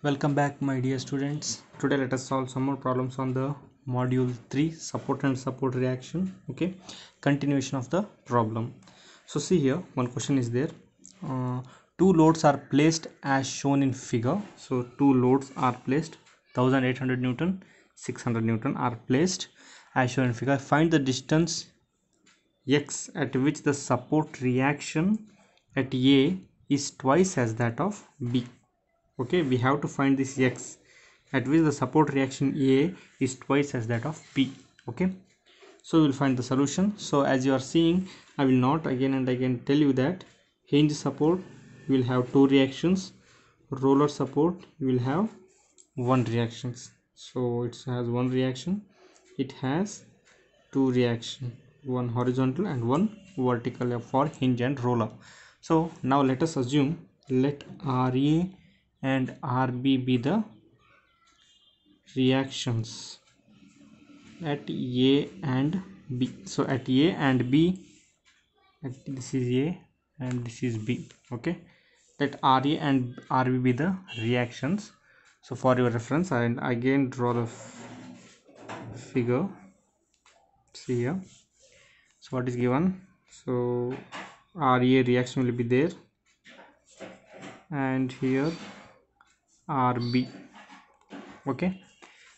Welcome back, my dear students. Today let us solve some more problems on the module 3, support and support reaction. Okay, continuation of the problem. So see here, one question is there. Two loads are placed as shown in figure. So two loads are placed, 1800 Newton, 600 Newton are placed as shown in figure. Find the distance x at which the support reaction at A is twice as that of B. Okay, we have to find this x at which the support reaction A is twice as that of B. Okay, so we'll find the solution. So as you are seeing, I will not again and again tell you that hinge support will have two reactions, roller support will have one reactions. So it has one reaction, it has two reaction, one horizontal and one vertical for hinge and roller. So now let us assume, let RA and RB be the reactions at A and B. So at A and B, this is A and this is B. Okay, let RA and RB be the reactions. So for your reference, I again draw the figure. See here, so what is given? So RA reaction will be there, and here RB. Okay,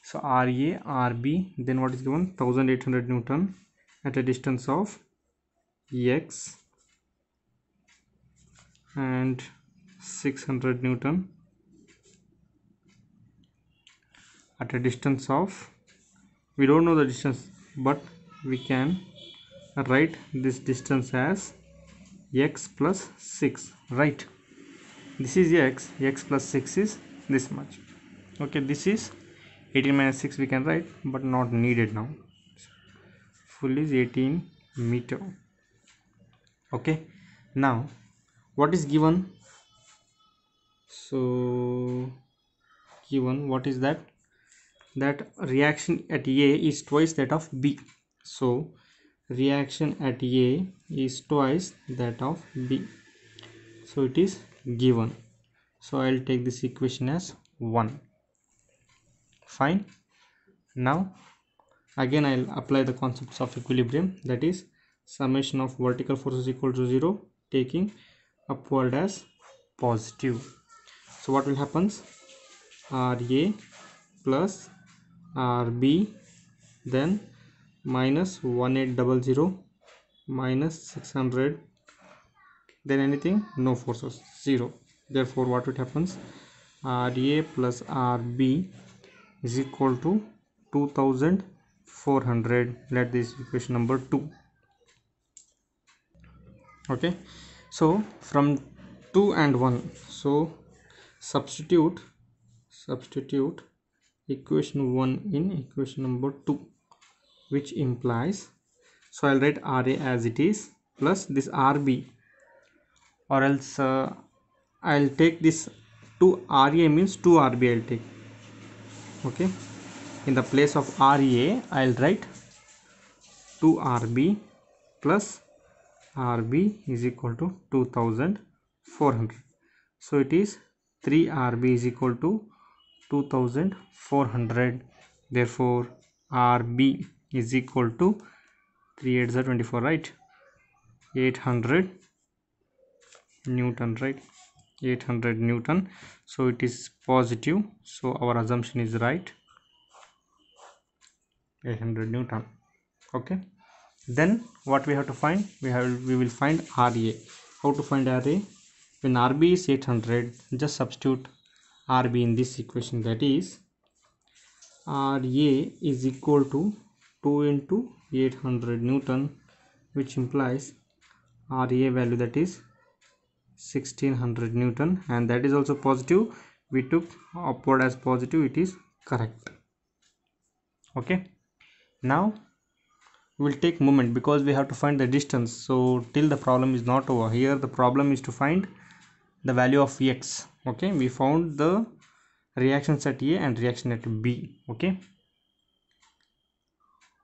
so RA, RB, then what is given? 1800 Newton at a distance of x and 600 Newton at a distance of, we don't know the distance, but we can write this distance as x plus 6, right? This is x plus 6 is this much. Okay, this is 18 minus 6 we can write, but not needed now. Full is 18 meter. Okay, now what is given? So given, what is that? That reaction at A is twice that of B. So reaction at A is twice that of B. So it is given. So I'll take this equation as 1. Fine. Now again I'll apply the concepts of equilibrium, that is summation of vertical forces equal to 0, taking upward as positive. So what will happen? RA plus RB, then minus 1800 minus 600, then anything, no forces, 0. Therefore what it happens? RA plus RB is equal to 2400. Let this equation number 2. Okay, so from 2 and 1, so substitute equation 1 in equation number 2, which implies, so I'll write RA as it is plus this RB, or else I'll take this 2 RA means 2 RB I'll take. Okay, in the place of RA I'll write 2 RB plus RB is equal to 2400. So it is 3 RB is equal to 2400. Therefore RB is equal to 3 8s are 24, right? 800 Newton, right? 800 Newton. So it is positive, so our assumption is right, 800 Newton. Okay, then what we have to find? We will find RA. How to find RA? When RB is 800, just substitute RB in this equation, that is RA is equal to 2 into 800 Newton, which implies RA value, that is 1600 Newton, and that is also positive. We took upward as positive, it is correct. Okay, now we'll take moment because we have to find the distance. So till the problem is not over, here the problem is to find the value of x. Okay, we found the reactions at A and reaction at B. Okay,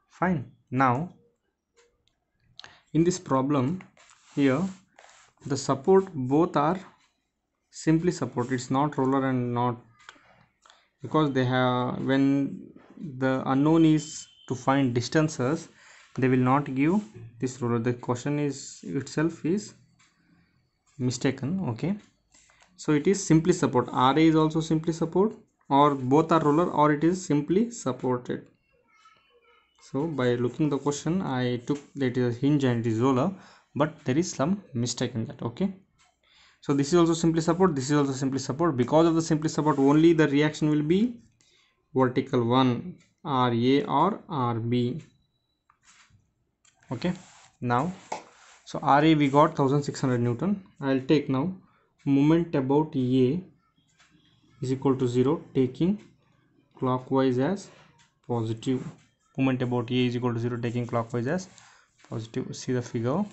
fine. Now in this problem here, the support both are simply support, it's not roller and not because they have, when the unknown is to find distances, they will not give this ruler. The question is itself is mistaken. Okay, so it is simply support. Ra is also simply support, or both are ruler, or it is simply supported. So by looking the question, I took that is a hinge and it is roller, but there is some mistake in that. Okay, so this is also simply support, this is also simply support. Because of the simply support, only the reaction will be vertical one, Ra or Rb. Okay, now so Ra we got 1600 Newton. I'll take now moment about A is equal to 0, taking clockwise as positive. Moment about A is equal to 0, taking clockwise as positive. See the figure.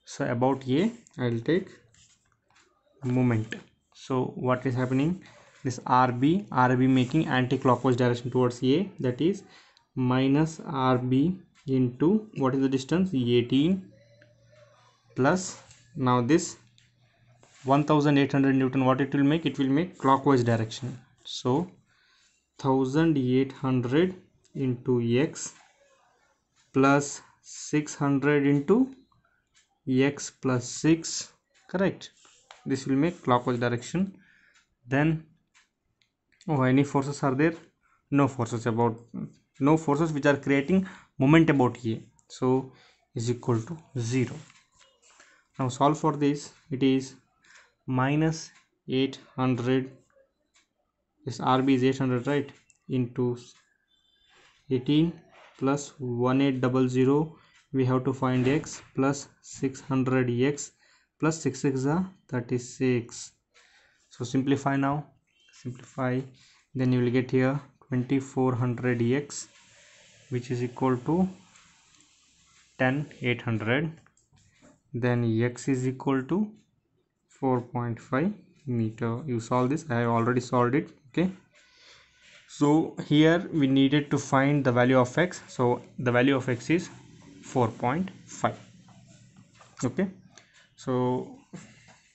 So about A, I'll take moment. So what is happening? This RB making anti-clockwise direction towards A, that is minus RB into what is the distance? 18 plus, now this 1800 Newton, what it will make? It will make clockwise direction. So 1800 into X plus 600 into X plus 6, correct? This will make clockwise direction. Then any forces are there? No forces, no forces which are creating moment about A, so is equal to 0. Now solve for this. It is minus 800, this RB is 800, right, into 18 plus 1800, we have to find X plus 600 X plus 6 6 are 36. So simplify now, simplify, then you will get here 2400 X, which is equal to 10800, then X is equal to 4.5 meter. You solve this, I have already solved it. Okay, so here we needed to find the value of X, so the value of X is 4.5. okay, so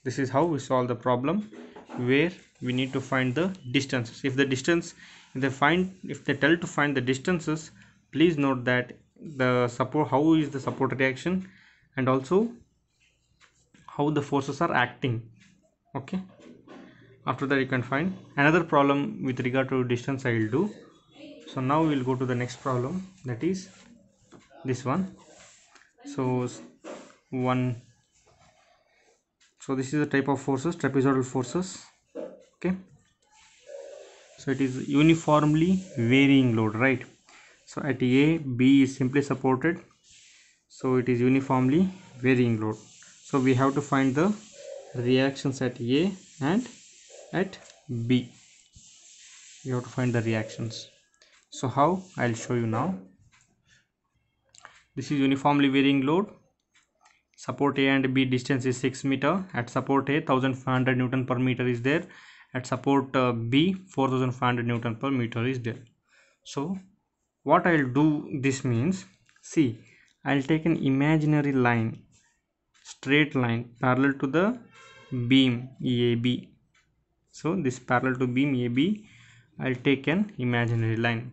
this is how we solve the problem, where we need to find the distances. If they tell to find the distances, please note that the support, how is the support reaction, and also how the forces are acting. Okay, after that you can find another problem with regard to distance I will do. So now we will go to the next problem, that is this one. So this is the type of forces, trapezoidal forces. Okay, so it is uniformly varying load, right? So at A, B is simply supported, so it is uniformly varying load. So we have to find the reactions at A and at B. You have to find the reactions. So how? I'll show you now. This is uniformly varying load. Support A and B distance is 6 meter. At support A, 1500 Newton per meter is there. At support B, 4500 Newton per meter is there. So what I'll do, this means, see, I'll take an imaginary line, straight line parallel to the beam AB. So this parallel to beam AB, I'll take an imaginary line.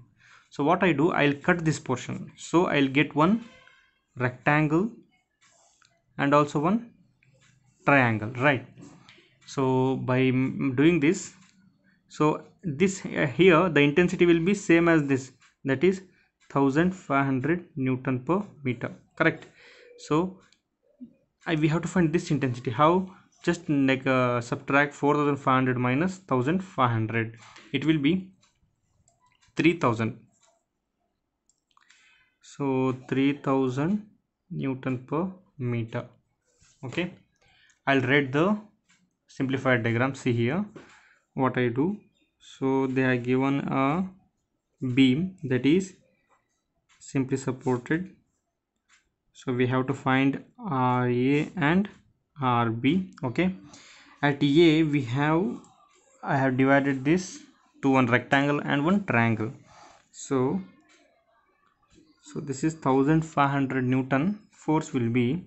So what I do, I'll cut this portion, so I'll get one rectangle and also one triangle, right? So by doing this, so this here the intensity will be same as this, that is 1500 Newton per meter, correct? So we have to find this intensity. How? Just like subtract 4500 minus 1500, it will be 3000. So 3000 Newton per meter. Okay, I'll write the simplified diagram. See here what I do. So they are given a beam that is simply supported, so we have to find RA and RB. Okay, at A I have divided this to one rectangle and one triangle. So this is 1500 Newton. Force will be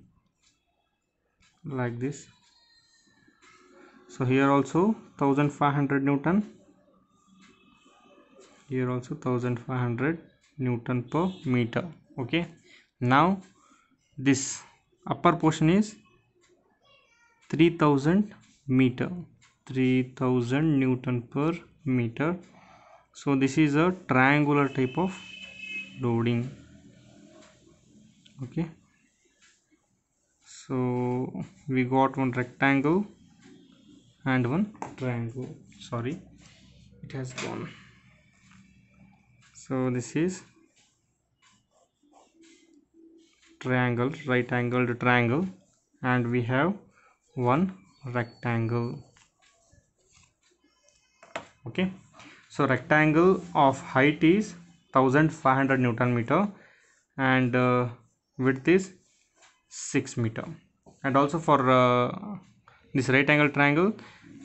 like this. So here also 1500 Newton, here also 1500 Newton per meter. Okay, now this upper portion is 3000 meter, 3000 Newton per meter. So this is a triangular type of loading. Okay, so we got one rectangle and one triangle. Sorry, it has gone. So this is triangle, right angled triangle, and we have one rectangle. Okay, so rectangle of height is 1500 Newton meter, and width is 6 meter. And also for this right angle triangle,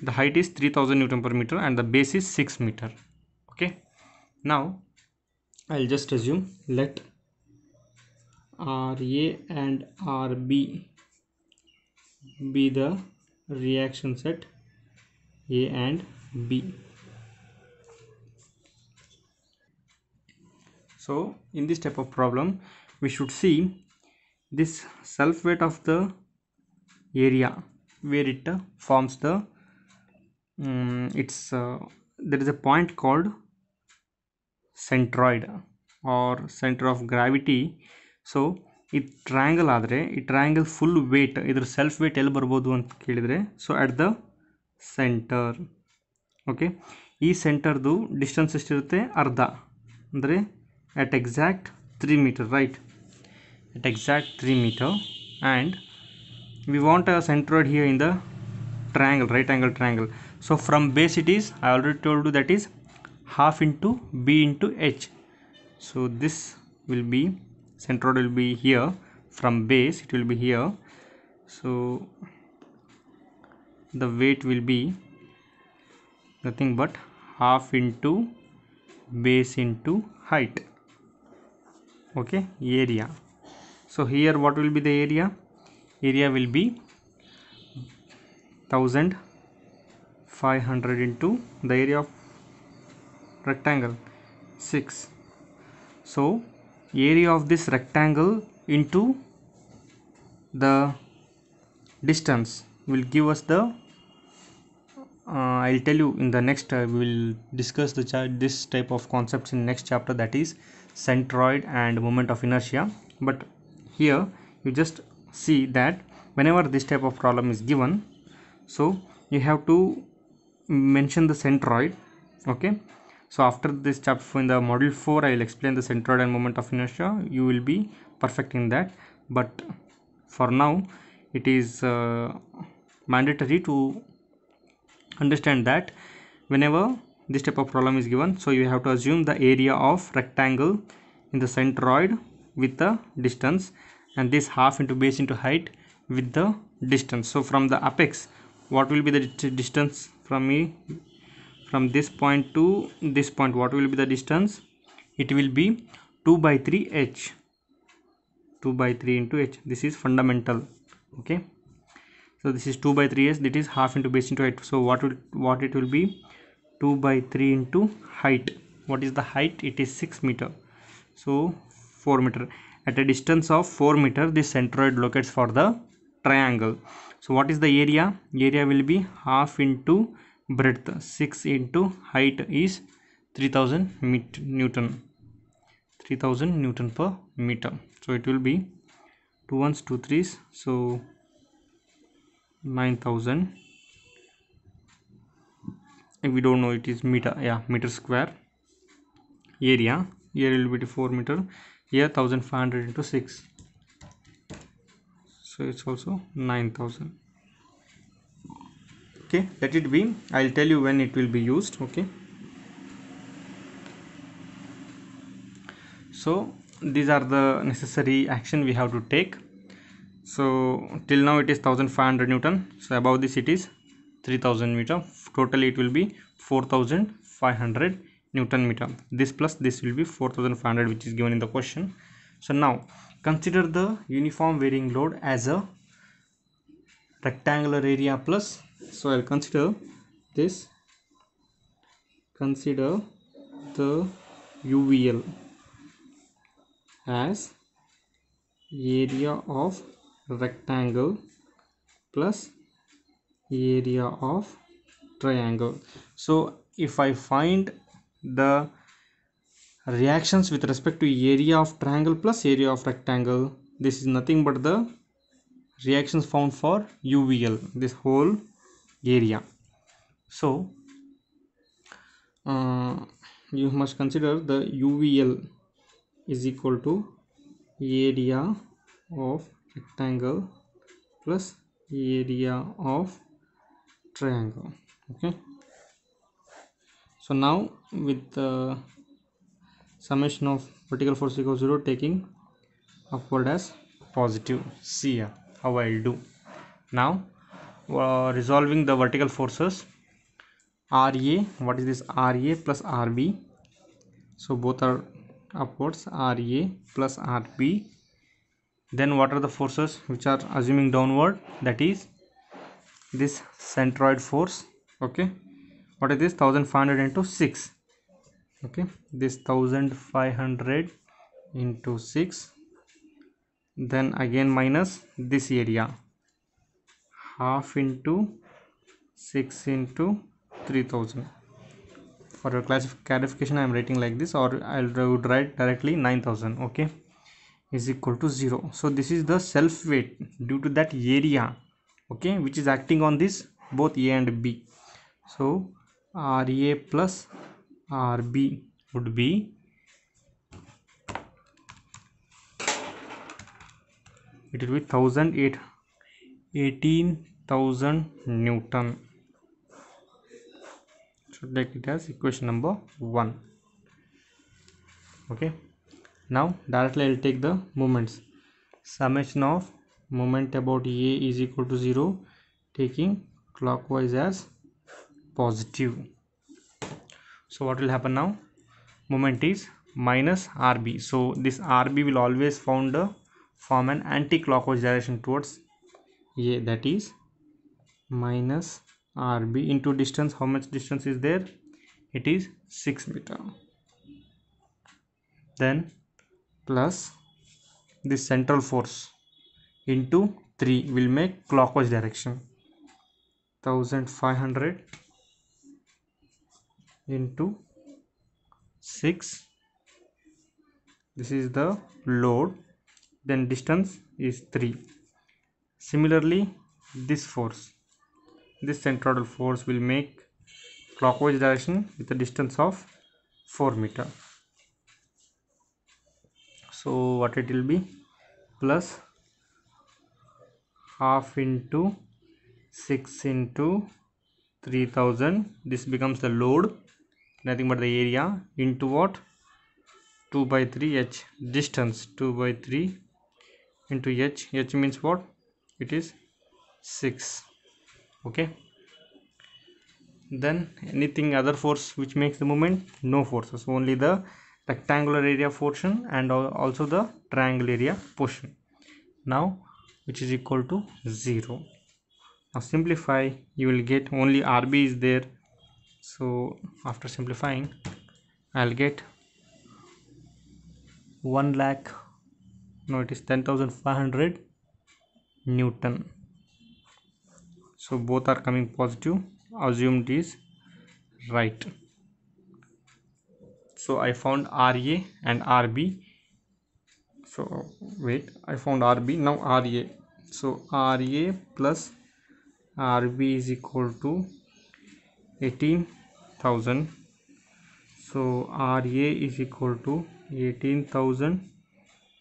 the height is 3000 Newton per meter and the base is 6 meter. Okay, now I'll just assume let RA and RB be the reaction set A and B. So in this type of problem, we should see this self weight of the area where it forms the there is a point called centroid or center of gravity. So ಈ triangle ಆದರೆ ಈ triangle full wait, ಇದ್ರ self wait ಎಲ್ಲಿ ಬರ್ಬೋದು ಅಂತ ಕೇಳಿದರೆ, so at the centre. Okay, ಈ ಸೆಂಟರ್ದು distance ಎಷ್ಟಿರುತ್ತೆ? ಅರ್ಧ, ಅಂದರೆ at exact 3 meter, right? At exact 3 meter, and we want a centroid here in the triangle, right angle triangle. So from base it is, I already told you, that is half into B into H. So this will be, centroid will be here, from base it will be here. So the weight will be nothing but half into base into height. Okay, area. So here what will be the area? Area will be 1500 into the area of rectangle 6. So area of this rectangle into the distance will give us the I'll tell you in the next we will discuss this type of concepts in next chapter, that is centroid and moment of inertia. But here you just see that whenever this type of problem is given, so you have to mention the centroid. Okay, so after this chapter, in the module 4, I will explain the centroid and moment of inertia. You will be perfect in that, but for now it is mandatory to understand that whenever this type of problem is given, so you have to assume the area of rectangle in the centroid with the distance, and this half into base into height with the distance. So from the apex, what will be the distance from this point to this point? What will be the distance? It will be 2 by 3 h, 2 by 3 into h. This is fundamental. Okay, so this is 2 by 3 h, that is half into base into height. So what it will be? 2 by 3 into height. What is the height? It is 6 meter, so 4 meter. At a distance of 4 meter, this centroid locates for the triangle. So what is the area? Area will be half into breadth, 6 into height is 3000 Newton, 3000 Newton per meter. So it will be 2 ones 2 threes, so 9000. If we don't know, it is meter, yeah, meter square. Area here will be 4 meter, here 1500 into 6, so it's also 9000. Okay, let it be. I'll tell you when it will be used. Okay, so these are the necessary action we have to take. So till now it is 1500 Newton, so above this it is 3000 meter. Totally it will be 4500 Newton meter. This plus this will be 4500, which is given in the question. So now consider the uniform varying load as a rectangular area plus, so I'll consider this, consider the UVL as area of rectangle plus area of triangle. So if I find the reactions with respect to area of triangle plus area of rectangle, this is nothing but the reactions found for UVL, this whole area. So you must consider the UVL is equal to area of rectangle plus area of triangle. Okay, so now with the summation of vertical force equals 0, taking upward as positive. See here how I'll do. Now resolving the vertical forces, RA, what is this? RA plus RB, so both are upwards, RA plus RB. Then what are the forces which are assuming downward? That is this centroid force. Okay, what is this? 1500 into 6. Okay, this 1500 into 6, then again minus this area, half into 6 into 3000. For your clarification I am writing like this, or I would write directly 9000. Okay, is equal to 0. So this is the self weight due to that area, okay, which is acting on this both A and B. So RA plus RB would be, it will be 18,000 Newton. So take it as equation number 1. Okay, now directly I will take the moments. Summation of moment about A is equal to 0, taking clockwise as positive. So what will happen now? Moment is minus RB. So this RB will always form an anti-clockwise direction towards A, that is minus RB into distance. How much distance is there? It is 6 meter. Then plus this central force into 3 will make clockwise direction. 1500 into 6, this is the load, then distance is 3. Similarly this force, this central force will make clockwise direction with a distance of 4 meter. So what it will be? Plus half into 6 into 3000, this becomes the load, nothing but the area, into what? 2 by 3 h, distance 2 by 3 into h. H means what? It is 6. Okay, then anything other force which makes the moment? No forces, only the rectangular area portion and also the triangle area portion, now which is equal to 0. Now simplify, you will get only RB is there. So after simplifying I'll get 1 lakh, no, it is 10,500 Newton. So both are coming positive, assumed is right. So I found RA and RB. So wait, I found RB, now RA. So RA plus RB is equal to 18,000. So RA is equal to 18,000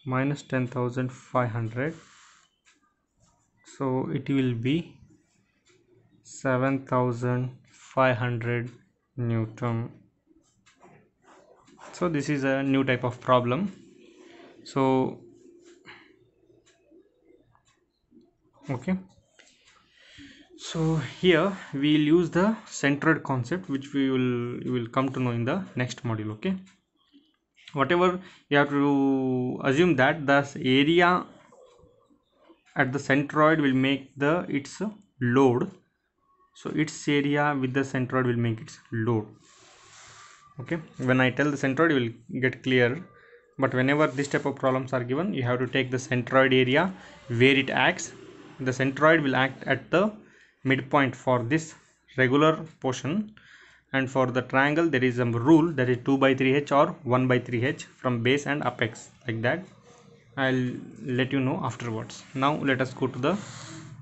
minus 10,500. So it will be 7,500 Newton. So this is a new type of problem. So okay, so here we will use the centroid concept, which you will come to know in the next module. Okay, whatever you have to assume that the area at the centroid will make its load. So its area with the centroid will make its load. Okay, when I tell the centroid, you will get clear. But whenever this type of problems are given, you have to take the centroid area where it acts. The centroid will act at the midpoint for this regular portion, and for the triangle there is a rule, that is 2 by 3h or 1 by 3h from base and apex, like that. I'll let you know afterwards. Now let us go to the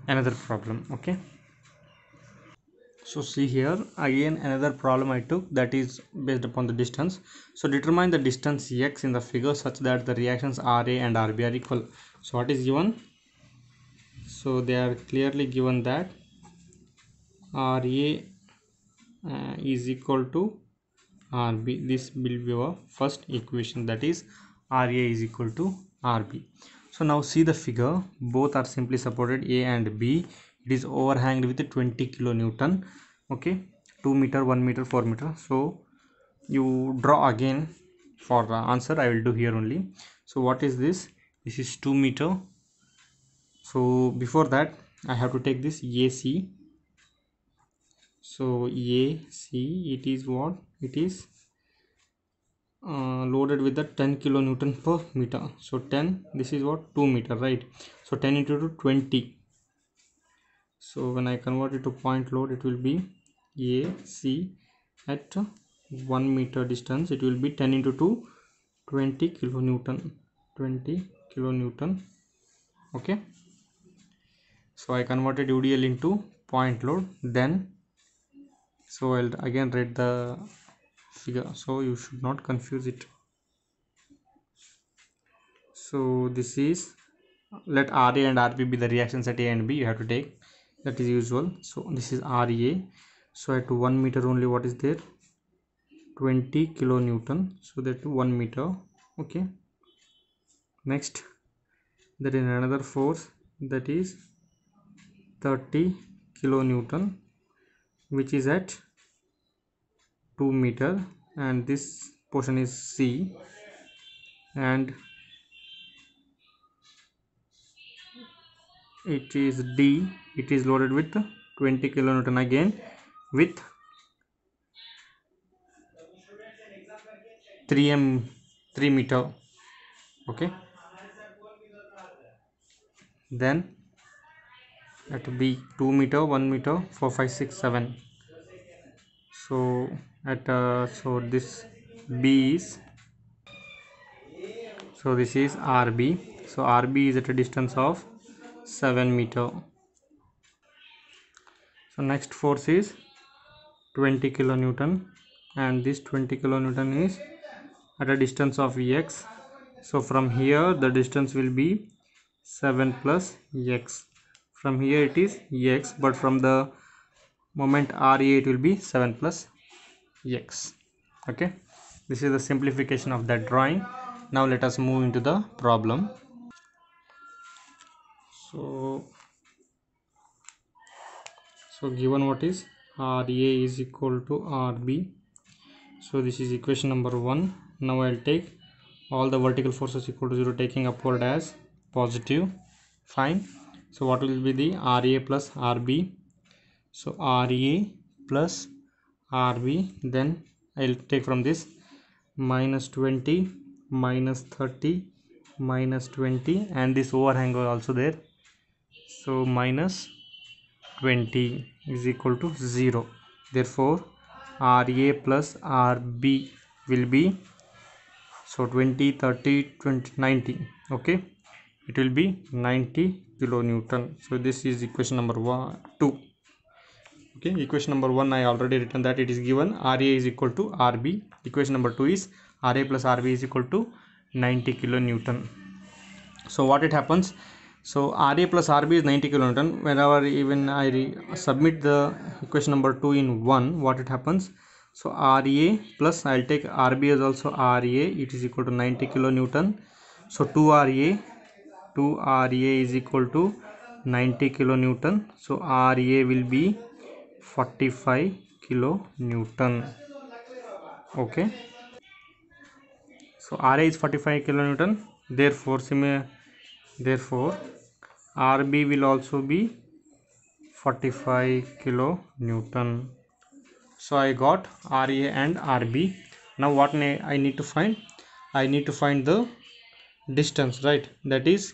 another problem. Okay, so see here again another problem I took, that is based upon the distance. So determine the distance x in the figure such that the reactions Ra and Rb are equal. So what is given? So they are clearly given that Ra is equal to Rb. This will be our first equation, that is Ra is equal to Rb. So now see the figure, both are simply supported, A and B. It is overhanged with 20 kilonewton. Okay, 2 meter, 1 meter, 4 meter. So you draw again for the answer. I will do here only. So what is this? This is 2 meter. So before that I have to take this AC. So AC, it is what? It is loaded with the 10 kilonewton per meter. So 10, this is what? 2 meter, right? So 10 into 2, 20. So when I convert it to point load, it will be AC at 1 meter distance. It will be 10 into 2, 20 kilonewton. 20 kilonewton. Okay. So I converted UDL into point load. Then so I'll again write the figure, so you should not confuse it. So this is, let Ra and Rb be the reactions at A and B. You have to take, that is usual. So this is Ra. So at 1 meter only, what is there? 20 kilonewton. So that 1 meter. Okay. Next, there is another force, that is 30 kilonewton, which is at 2 meter, and this portion is C, and it is D. It is loaded with 20 kilonewton again with 3 meter. Okay, then at B, 2 meter, 1 meter, 4, 5, 6, 7. So at so this B is, so this is RB. So RB is at a distance of 7 meter. So next force is 20 kilonewton, and this 20 kilonewton is at a distance of x. So from here the distance will be 7 plus x. From here it is x, but from the moment Ra it will be 7 plus x. Okay, this is the simplification of that drawing. Now let us move into the problem. So given what is Ra is equal to Rb. So this is equation number 1. Now I'll take all the vertical forces equal to 0, taking upward as positive. Fine. So what will be the Ra plus Rb? So Ra plus Rb, then I'll take from this minus 20, minus 30, minus 20, and this overhang is also there. So minus 20 is equal to 0. Therefore Ra plus Rb will be, so 20, 30, 20, 90. Okay, it will be 90 kilonewton. So this is equation number 2. Okay, equation number 1 I already written that it is given Ra is equal to Rb. Equation number 2 is Ra plus Rb is equal to 90 kilonewton. So what it happens? So Ra plus Rb is 90 kilonewton. Whenever even I submit the equation number 2 in 1, what it happens? So Ra plus, I'll take Rb as also Ra, it is equal to 90 kilonewton. So 2 Ra is equal to 90 kilonewton. So Ra will be 45 kilonewton. Okay, so Ra is 45 kilonewton. Therefore Rb will also be 45 kilonewton. So I got Ra and Rb. Now what I need to find? I need to find the distance, right? That is,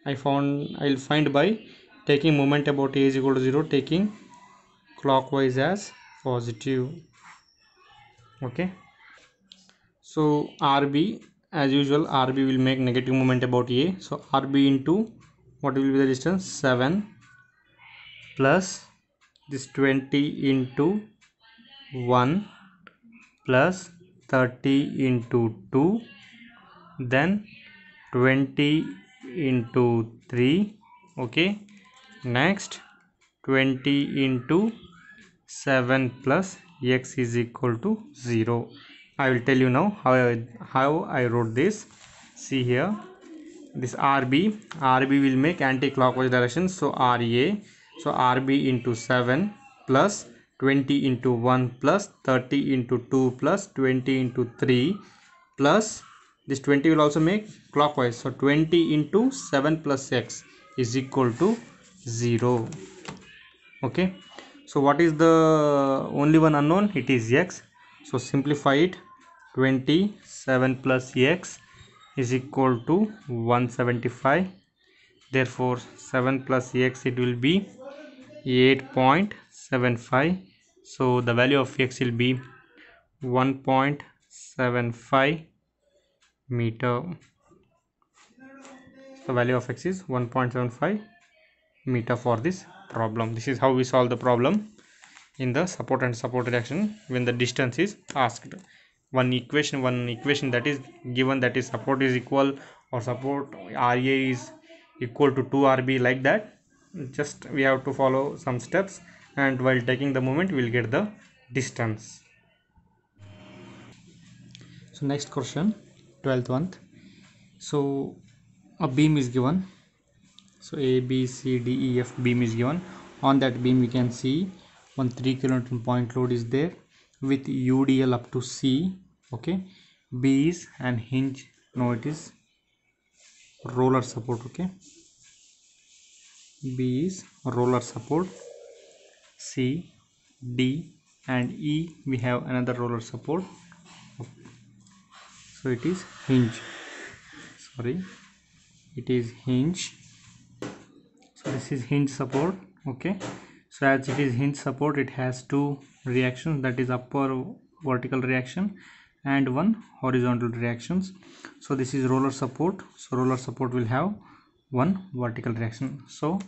I'll find by taking moment about a is equal to 0, taking clockwise as positive. Okay, so RB, as usual, RB will make negative moment about a, so RB into what will be the distance? 7 plus this 20 into 1 plus 30 into 2, then 20 into 3. Okay, next 20 into 7 plus x is equal to 0. I will tell you now how I wrote this. See here, this RB will make anti-clockwise direction, so RA, so RB into 7 plus 20 into 1 plus 30 into 2 plus 20 into 3 plus this 20 will also make clockwise, so 20 into 7 plus x is equal to 0. Okay, so what is the only one unknown? It is x, so simplify it. 27 plus x is equal to 175. Therefore 7 plus x, it will be 8.75. so the value of x will be 1.75 meter. The value of x is 1.75 meter for this problem. This is how we solve the problem in the support and support reaction when the distance is asked. One equation that is given, that is support is equal or support RA is equal to 2RB, like that. Just we have to follow some steps, and while taking the moment we will get the distance. So next question, 12th one. So a beam is given, so A B C D E F beam is given. On that beam we can see one 3 kN point load is there with UDL up to C. Okay, B is an hinge, no, it is roller support. Okay, B is roller support, C, D and E we have another roller support, so it is hinge, sorry, it is hinge. So this is hinge support. Okay, so as it is hinge support, it has two reactions, that is upper vertical reaction and one horizontal reactions. So this is roller support, so roller support will have one vertical reaction. So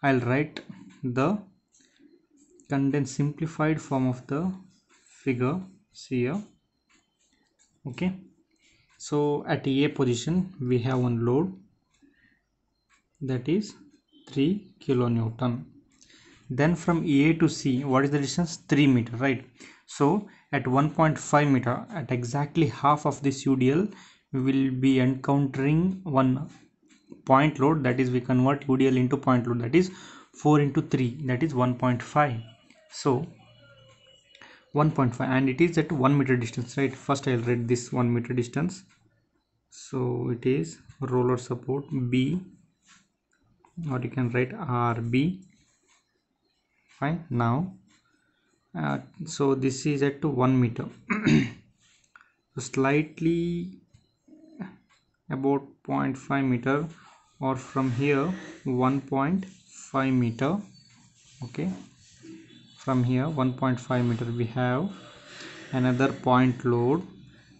I'll write the condensed simplified form of the figure. See here. Okay, so at A position we have one load, that is 3 kilonewton. Then from A to C, what is the distance? 3 meter, right? So at 1.5 meter, at exactly half of this UDL, we will be encountering one point load, that is we convert UDL into point load, that is 4 into 3, that is 1.5. so 1.5, and it is at 1 meter distance, right? First I'll write this 1 meter distance, so it is roller support B, or you can write RB. Fine. Now so this is at 1 meter. So slightly about 0.5 meter, or from here 1.5 meter. Okay, from here 1.5 meter we have another point load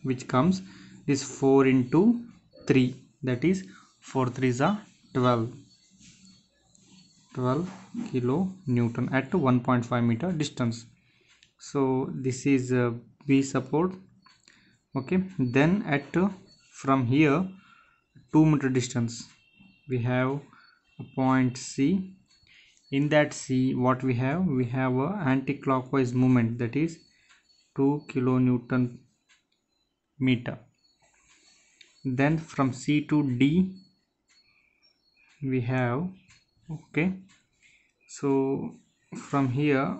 which comes is 4 into 3, that is 4 3s are 12 kilo Newton at 1.5 meter distance. So this is B support. Okay, then at from here 2 meter distance we have a point C. In that C, what we have a anti-clockwise movement, that is 2 kilonewton meter. Then from C to D we have, okay, so from here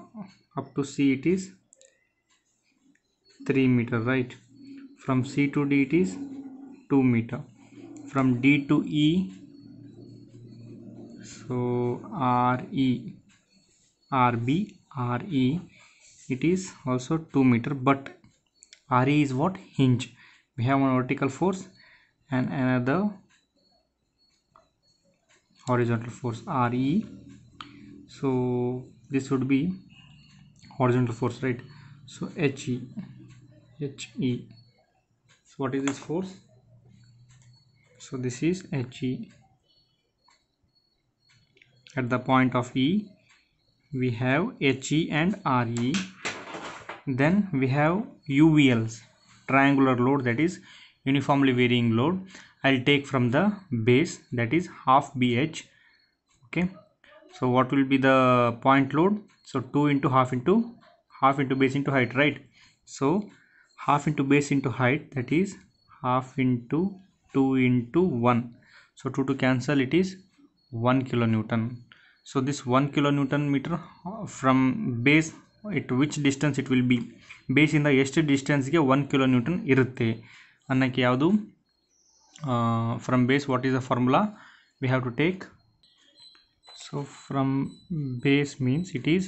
up to C it is 3 meter, right? From C to D it is 2 meter. From D to E, so RE, RB, RE, it is also 2 meter, but RE is what? Hinge. We have one vertical force and another horizontal force, RE. So this would be horizontal force, right? So HE. So what is this force? So this is HE. At the point of E, we have HE and RE. Then we have UVLs, triangular load, that is uniformly varying load. I'll take from the base, that is half BH. Okay, so what will be the point load? So 2 into half into base into height, right? So half into base into height, that is half into 2 into 1. So 2 to cancel, it is 1 kilonewton. So this 1 kilonewton meter from base, it which distance it will be? Base ಇಂದ ಎಷ್ಟು ಡಿಸ್ಟೆನ್ಸ್ಗೆ 1 kilonewton ಇರುತ್ತೆ ಅನ್ನಕ್ಕೆ ಯಾವುದು? From base, what is the formula we have to take? So from base means it is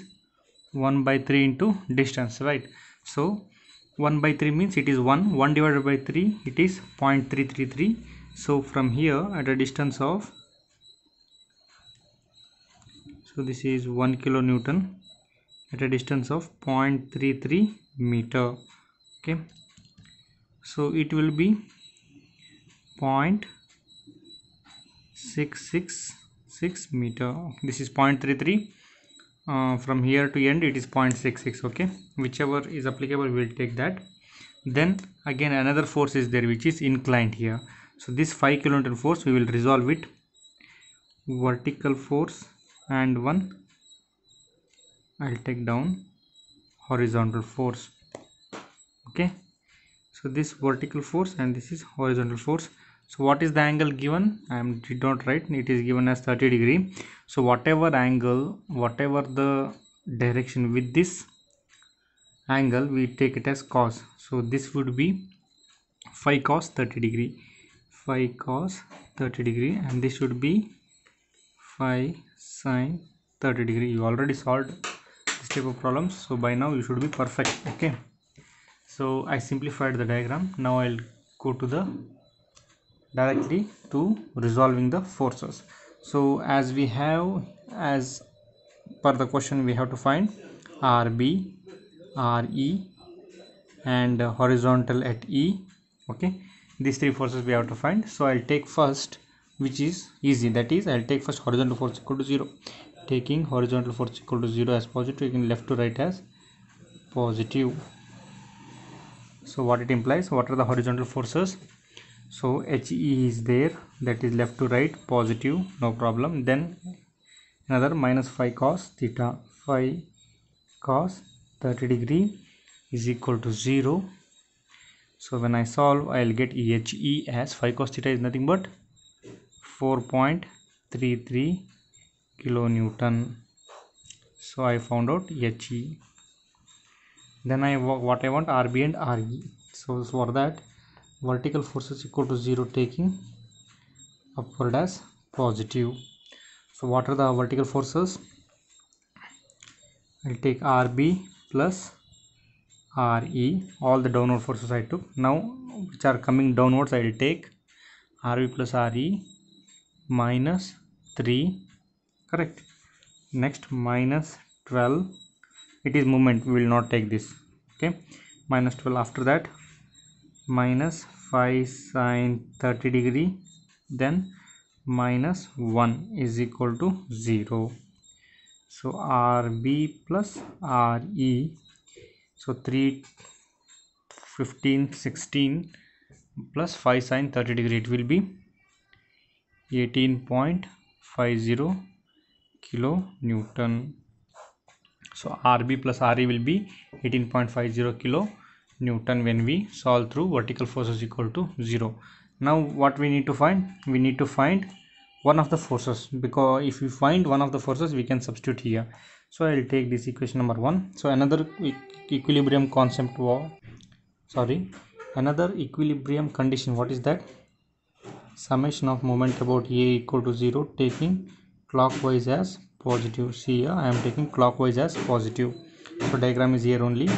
1 by 3 into distance, right? So 1 by 3 means it is 1 divided by 3, it is 0.333. So from here at a distance of, so this is 1 kilonewton at a distance of 0.33 meter. Okay, so it will be 0.666 meter. This is 0.33. From here to end it is 0.66. okay, whichever is applicable we will take that. Then again another force is there which is inclined here. So this 5 kilonewton force we will resolve it. Vertical force and one I'll take down horizontal force. Okay, so this vertical force and this is horizontal force. So what is the angle given? I did not write, it is given as 30 degree. So whatever angle, whatever the direction with this angle, we take it as cos. So this would be 5 cos 30 degree, 5 cos 30 degree, and this should be 5 sin 30 degree. You already solved this type of problems, so by now you should be perfect. Okay, so I simplified the diagram. Now I'll go to the directly to resolving the forces. So as we have, as per the question, we have to find RB, RE and horizontal at E. Okay, these three forces we have to find. So I'll take first, which is easy, that is I'll take first horizontal force equal to 0. Taking horizontal force equal to 0 as positive, taking left to right as positive. So what it implies, what are the horizontal forces? So HE is there, that is left to right positive, no problem. Then another minus 5 cos theta, 5 cos 30 degree is equal to 0. So when I solve, I'll get HE as 5 cos theta is nothing but 4.33 kilonewton. So I found out HE. Then what I want, RB and RE. So for that, vertical forces equal to 0, taking upward as positive. So what are the vertical forces? I'll take RB plus RE, all the downward forces I took. Now which are coming downwards, I will take RB plus RE minus 3, correct. Next minus 12, it is movement, we will not take this. Okay, minus 12. After that minus 5 sin 30 degree, then minus 1 is equal to 0. So RB plus RE, so 3, 15, 16 plus 5 sin 30 degree, it will be 18.50 kilonewton. So RB plus RE will be 18.50 kilonewton when we solve through vertical forces equal to 0. Now what we need to find? We need to find one of the forces, because if we find one of the forces we can substitute here. So I will take this equation number 1. So another equilibrium concept, another equilibrium condition, what is that? Summation of moment about A equal to 0, taking clockwise as positive. See here, I am taking clockwise as positive. So diagram is here only.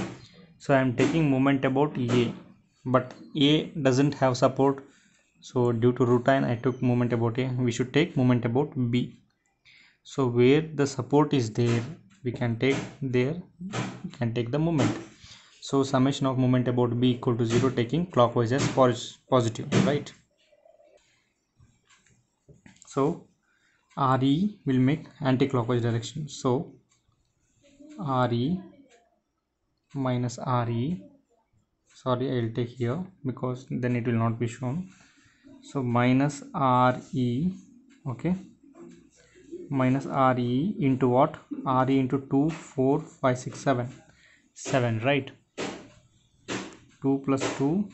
So I am taking moment about A, but A doesn't have support, so due to routine I took moment about A. We should take moment about B. So where the support is there, we can take the moment. So summation of moment about B equal to 0, taking clockwise as positive, right? So RE will make anti-clockwise direction. So RE minus RE, sorry, I will take here because then it will not be shown. So minus RE, okay, minus RE into what? RE into 2, 4, 5, 6, 7, 7, right? 2 plus 2,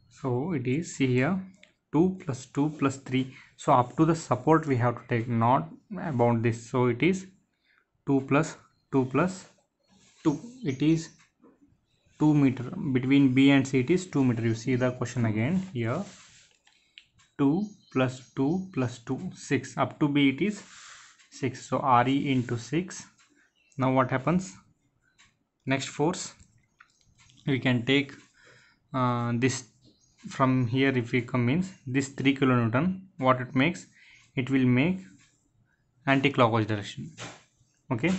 so it is, see here, 2 plus 2 plus 3. So up to the support we have to take, not about this. So it is 2 plus 2 plus 2, it is 2 meter. Between B and C it is 2 meter. You see the question again here, 2 plus 2 plus 2, 6. Up to B it is 6. So RE into 6. Now what happens? Next force, we can take this from here. If we come means this 3 kilonewton, what it makes? It will make anti-clockwise direction. Okay,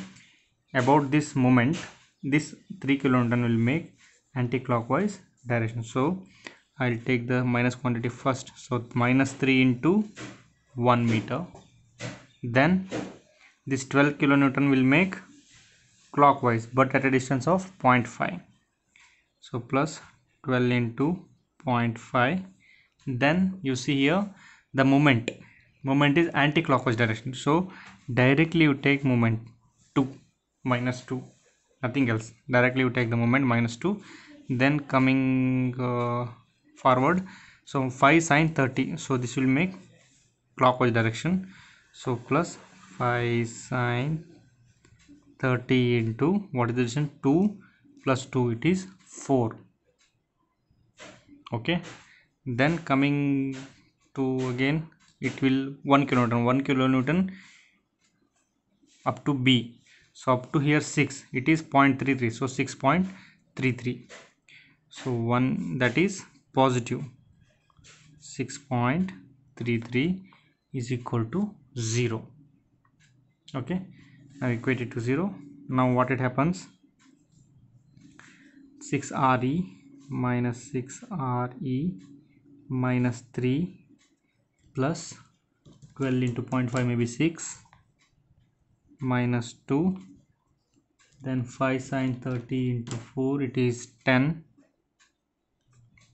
about this moment, this 3 kilonewton will make anti-clockwise direction. So I'll take the minus quantity first. So minus 3 into 1 meter. Then this 12 kilonewton will make clockwise but at a distance of 0.5. So plus 12 into 0.5. Then you see here the moment is anti-clockwise direction. So directly you take moment 2, minus 2, nothing else. Directly you take the moment minus 2. Then coming forward, so 5 sine 30. So this will make clockwise direction. So plus 5 sine 30 into what is the distance? 2 plus 2, it is 4. Okay, then coming to again, it will 1 kilonewton up to B. So up to here 6, it is 0.33. So 6.33. so 1, that is positive. 6.33 is equal to 0. Okay, now equate it to 0. Now what it happens? 6RE minus 6RE minus 3 plus 12 into 0.5, maybe 6, minus 2, then 5 sine 30 into 4, it is 10,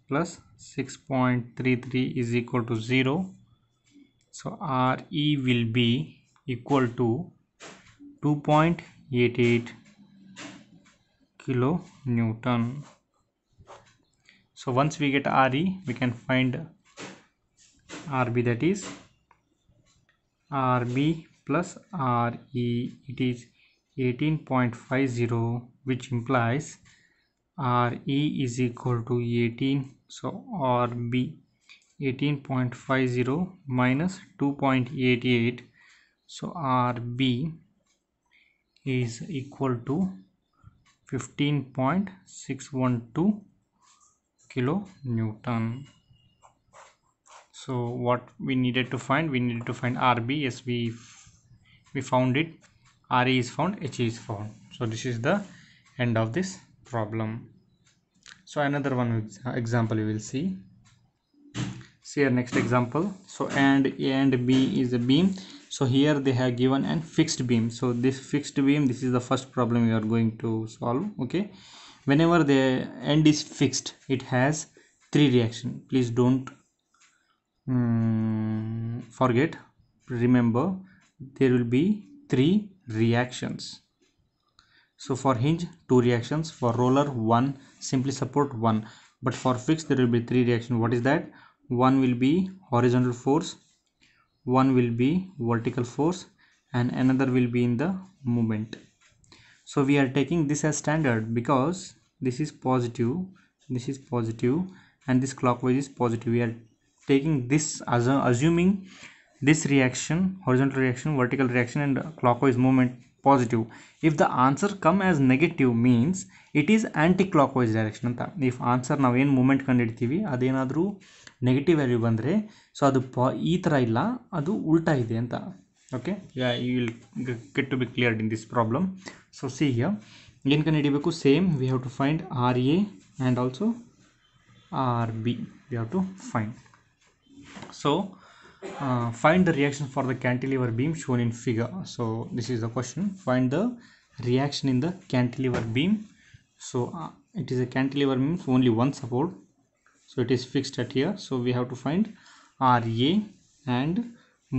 plus 6.33 is equal to 0. So RE will be equal to 2.88 kilonewton. So once we get RE, we can find RB, that is RB plus RE, it is 18.50, which implies RE is equal to 18. So RB 18.50 minus 2.88. So RB is equal to 15.612 kilonewton. So what we needed to find? We needed to find RB. Yes, we found it. RE is found, HE is found. So this is the end of this problem. So another one example you will see. See your next example. So and A and B is a beam. So here they have given an fixed beam. So this fixed beam, this is the first problem we are going to solve. Okay, whenever the end is fixed, it has 3 reactions. Please don't forget, remember, there will be 3 reactions. So for hinge 2 reactions, for roller 1, simply support 1, but for fixed there will be 3 reactions. What is that? One will be horizontal force, one will be vertical force, and another will be in the movement. So we are taking this as standard because this is positive, and this clockwise is positive. We are taking this as assuming this reaction, horizontal reaction, vertical reaction, and clockwise movement positive. If the answer come as negative means it is anti-clockwise direction ಅಂತ. if answer ನಾವೇನು moment ಕಂಡಿಡ್ತೀವಿ ಅದೇನಾದರೂ negative value ಬಂದರೆ so ಅದು ಈ ಥರ ಇಲ್ಲ, ಅದು ಉಲ್ಟಾ ಇದೆ ಅಂತ. Okay, you will get to be cleared in this problem. So see here ಏನು ಕಂಡುಹಿಡಿಬೇಕು, same we have to find R A and also R B we have to find. So find the reaction for the cantilever beam shown in figure. So this is the question, find the reaction in the cantilever beam. So it is a cantilever beam, so only one support, so it is fixed at here. So we have to find RA and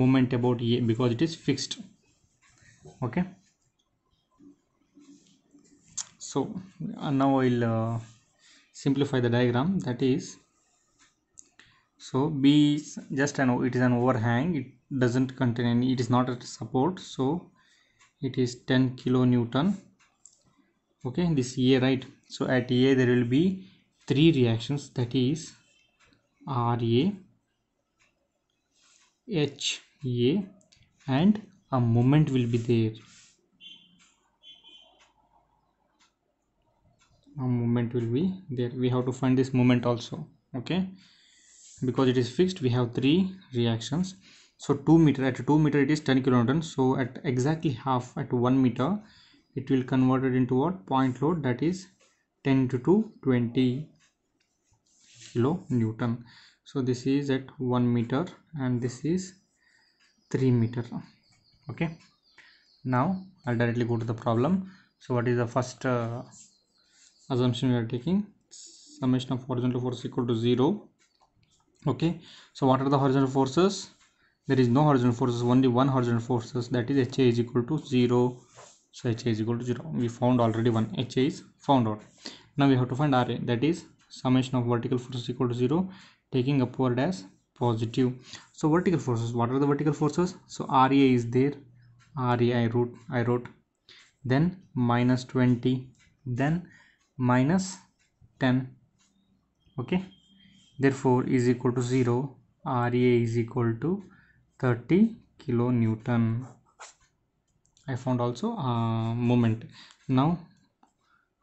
moment about A because it is fixed. Okay, so now I will simplify the diagram. That is, so B is just it is an overhang, it doesn't contain any, it is not a support, so it is 10 kilonewton. Okay, this A, right? So at A there will be three reactions, that is RA, HA and a moment will be there. A moment will be there. We have to find this moment also. Okay, because it is fixed we have three reactions. So 2 meter, at 2 meter it is 10 kilonewton, so at exactly half, at 1 meter it will convert it into what, point load, that is 10 into 2 20 kilonewton. So this is at 1 meter and this is 3 meter. Okay, now I'll directly go to the problem. So what is the first assumption we are taking? Summation of horizontal force equal to 0. Okay, so what are the horizontal forces? There is no horizontal forces, only one horizontal forces, that is HA is equal to 0. So HA is equal to 0, we found already one, HA is found out. Now we have to find RA, that is summation of vertical forces equal to 0 taking upward as positive. So vertical forces, what are the vertical forces? So RA is there, RA I wrote, then minus 20, then minus 10. Okay, therefore is equal to 0, RA is equal to 30 kilonewton. I found also moment. Now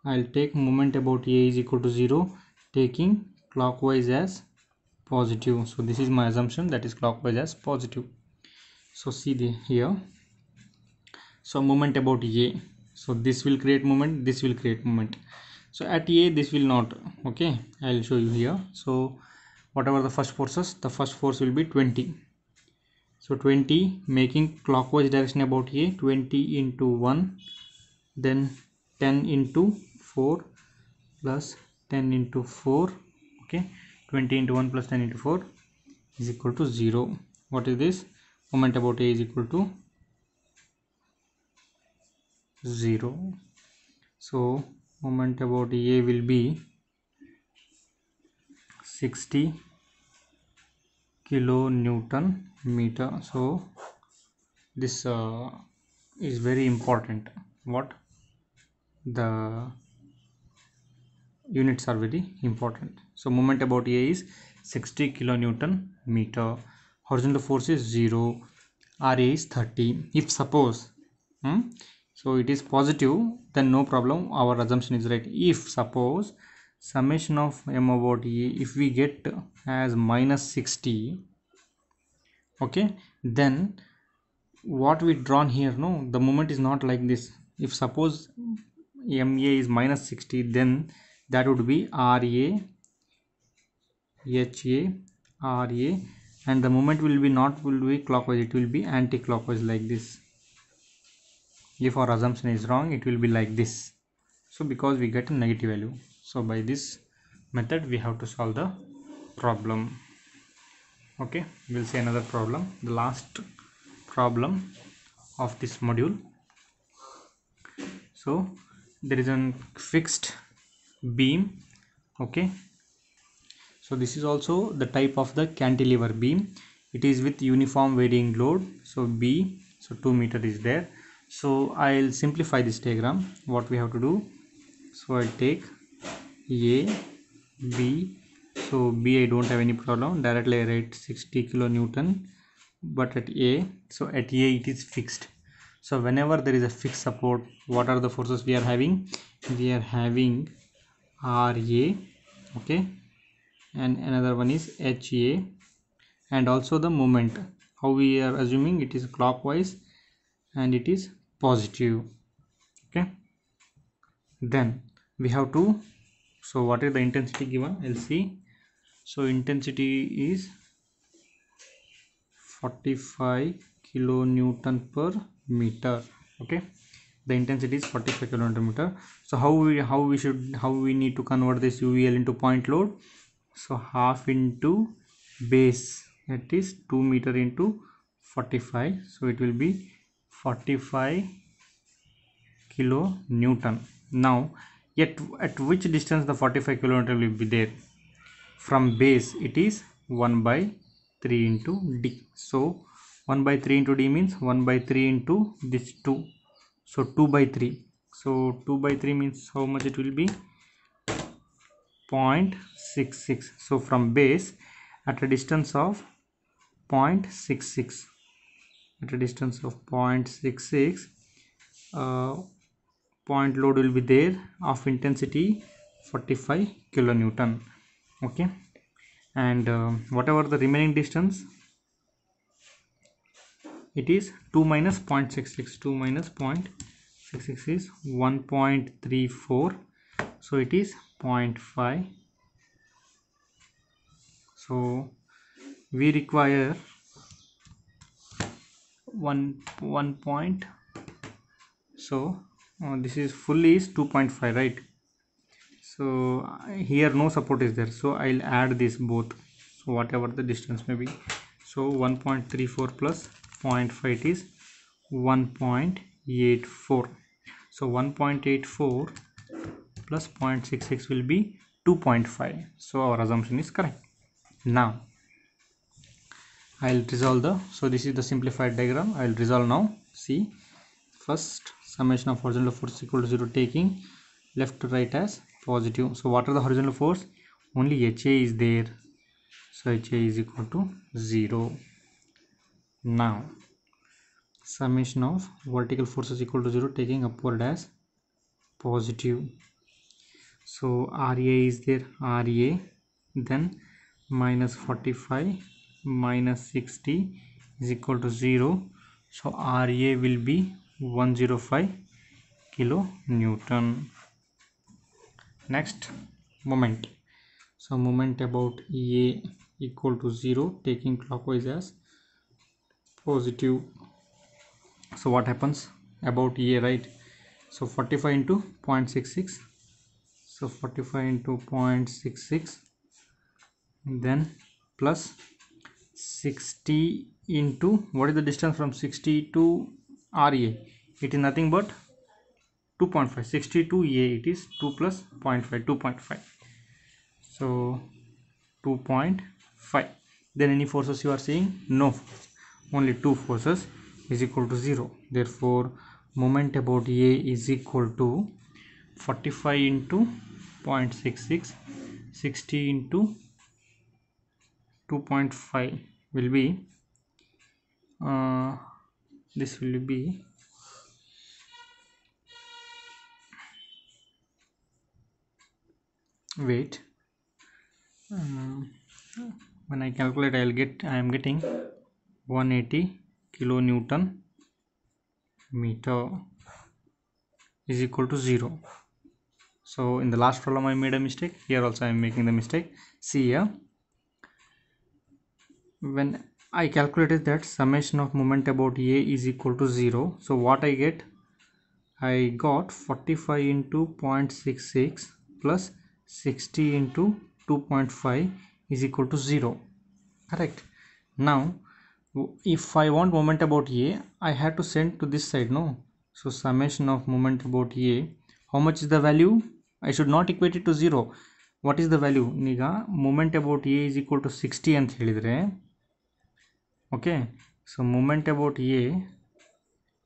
I'll take moment about A is equal to 0 taking clockwise as positive. So this is my assumption, that is clockwise as positive. So see here, so moment about A, so this will create moment, this will create moment. So at A this will not. Okay, I'll show you here. So whatever the first forces, the first force will be 20. So 20 making clockwise direction about A, 20 into 1, then 10 into 4 plus 10 into 4. Okay, 20 into 1 plus 10 into 4 is equal to 0. What is this? Moment about A is equal to 0. So moment about A will be 60 kilonewton meter. So this is very important. What? The units are very important. So moment about A is 60 kilonewton meter, horizontal force is 0, RA is 30. If suppose so it is positive, then no problem, our assumption is right. If suppose summation of M about A, if we get as minus 60, okay, then what we drawn here, no, the moment is not like this. If suppose MA is minus 60, then that would be RA, HA, RA, and the moment will be clockwise, it will be anti-clockwise like this. If our assumption is wrong, it will be like this. So because we get a negative value, so by this method we have to solve the problem. Okay, we'll see another problem, the last problem of this module. So there is a fixed beam. Okay, so this is also the type of the cantilever beam. It is with uniform varying load. So B, so 2 meter is there. So I'll simplify this diagram. What we have to do, so I'll take A, B. So B I don't have any problem, directly I write 60 kilonewton, but at A, so at A it is fixed. So whenever there is a fixed support, what are the forces we are having? We are having RA, okay, and another one is HA, and also the moment, how we are assuming it is clockwise and it is positive. Okay, then we have to, so what is the intensity given? I'll see. So intensity is 45 kilonewton per meter. Okay, the intensity is 45 kilonewton meter. So how we need to convert this UVL into point load? So half into base, that is 2 meter into 45, so it will be 45 kilonewton. Now at which distance the 45 kilonewton will be there? From base it is 1 by 3 into d. So 1 by 3 into d means 1 by 3 into this 2, so 2 by 3. So 2 by 3 means how much it will be? 0.66. so from base at a distance of 0.66, at a distance of 0.66, point load will be there of intensity 45 kilonewton. Okay, and whatever the remaining distance, it is 2 minus 0.66, 2 minus 0.66 is 1.34, so it is 0.5. so we require 1 point, so this is fully is 2.5, right? So here no support is there, so I'll add this both, so whatever the distance may be. So 1.34 plus 0.5 is 1.84, so 1.84 plus 0.66 will be 2.5. so our assumption is correct. Now I'll resolve the, so this is the simplified diagram. I'll resolve now. See, first summation of horizontal force equal to 0, taking left to right as positive. So what are the horizontal force? Only HA is there, so HA is equal to 0. Now summation of vertical forces equal to 0, taking upward as positive. So RA is there, RA, then minus 45 minus 60 is equal to 0, so RA will be 105 kilonewton. Next, moment. So moment about A equal to 0, taking clockwise as positive. So what happens about A, right? So 45 into 0.66, so 45 into 0.66, then plus 60 into, what is the distance from 60 to RA? It is nothing but 2.5. 60 to A, it is 2 plus 0.5, 2.5, so 2.5. then any forces you are seeing? No, only two forces is equal to 0. Therefore moment about A is equal to 45 into 0.66, 60 into 2.5 will be this will be wait, when I calculate I am getting 180 kilonewton meter is equal to 0. So in the last problem I made a mistake, here also I am making the mistake. See here, when I calculated that summation of moment about A is equal to 0, so what I get? I got 45 into 0.66 plus 60 into 2.5 is equal to 0, correct? Now if I want moment about A, I have to send to this side, no? So summation of moment about A, how much is the value? I should not equate it to 0. What is the value? ಈಗ moment about A is equal to 60 ಅಂತ ಹೇಳಿದ್ರೆ, okay, so moment about A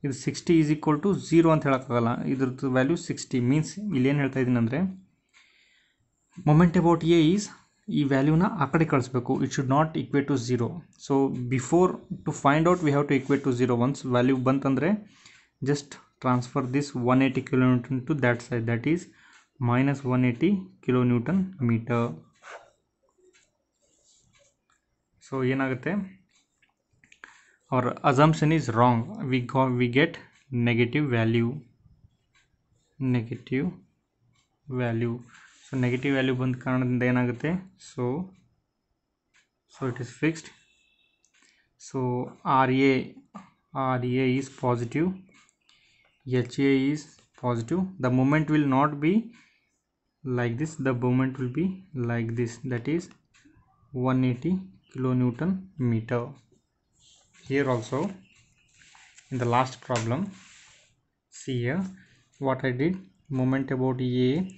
ಇದು 60 is equal to 0 ಅಂತ ಹೇಳೋಕ್ಕಾಗಲ್ಲ, ಇದ್ರದ್ದು value 60 means ಇಲ್ಲಿ ಏನು ಹೇಳ್ತಾ ಇದ್ದೀನಿ ಅಂದರೆ ಮೂಮೆಂಟ್ ಅಬೌಟ್ ಎ ಈಸ್ ಈ ವ್ಯಾಲ್ಯೂನ ಆ ಕಡೆ ಕಳಿಸ್ಬೇಕು, it should not equate to 0. So before to find out we have to equate to 0. Once value ಬಂತಂದರೆ just transfer this 180 kilonewton to that side, that is minus 180 kilonewton meter. So ಏನಾಗುತ್ತೆ, our assumption is wrong, we get negative value. So negative value ಬಂದ ಕಾರಣದಿಂದ ಏನಾಗುತ್ತೆ, so it is fixed. So RA is positive, HA is positive. The moment will not be like this, the moment will be like this, that is 180 kilonewton meter. Here also in the last problem, see here what I did, moment about A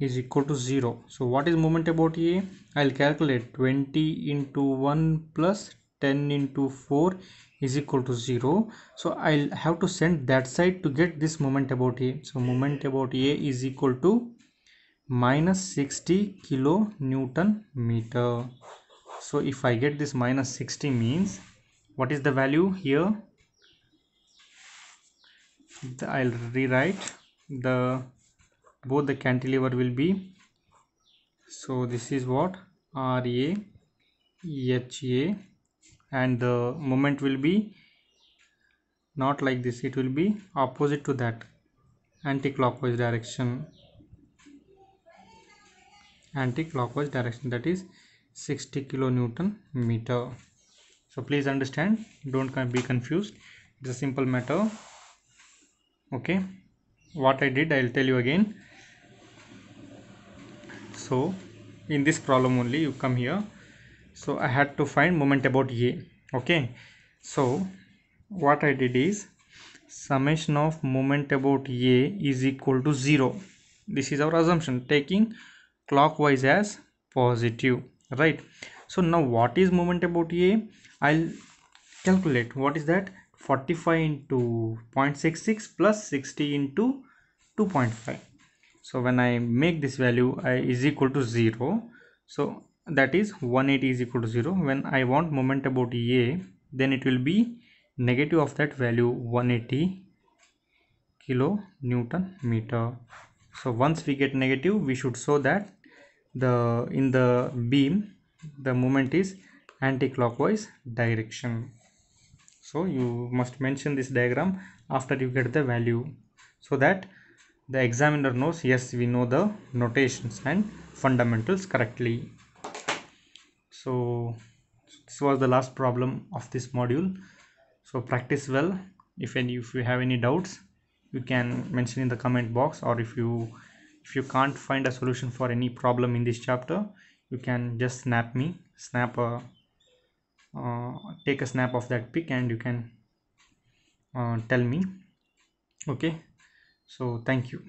is equal to 0. So what is moment about A? I'll calculate 20 into 1 plus 10 into 4 is equal to 0. So I'll have to send that side to get this moment about A. So moment about A is equal to minus 60 kilonewton meter. So if I get this minus 60 means, what is the value here? I'll rewrite both the cantilever will be, so this is what RA HA, and the moment will be not like this, it will be opposite to that, anti-clockwise direction, that is 60 kilonewton meter. So please understand, don't be confused, it's a simple matter. Okay, what I did, I'll tell you again. So in this problem only, you come here, so I had to find moment about A. Okay, so what I did is, summation of moment about A is equal to 0. This is our assumption, taking clockwise as positive, right? So now what is moment about A? I'll calculate what is that, 45 into 0.66 plus 60 into 2.5. so when I make this value is equal to 0, so that is 180 is equal to 0. When I want moment about A, then it will be negative of that value, 180 kilonewton meter. So once we get negative, we should show that in the beam the moment is anti-clockwise direction. So you must mention this diagram after you get the value, so that the examiner knows, yes, we know the notations and fundamentals correctly. So this was the last problem of this module. So practice well. If you have any doubts, you can mention in the comment box, or if you can't find a solution for any problem in this chapter, you can just take a snap of that pic and you can tell me. Okay, so thank you.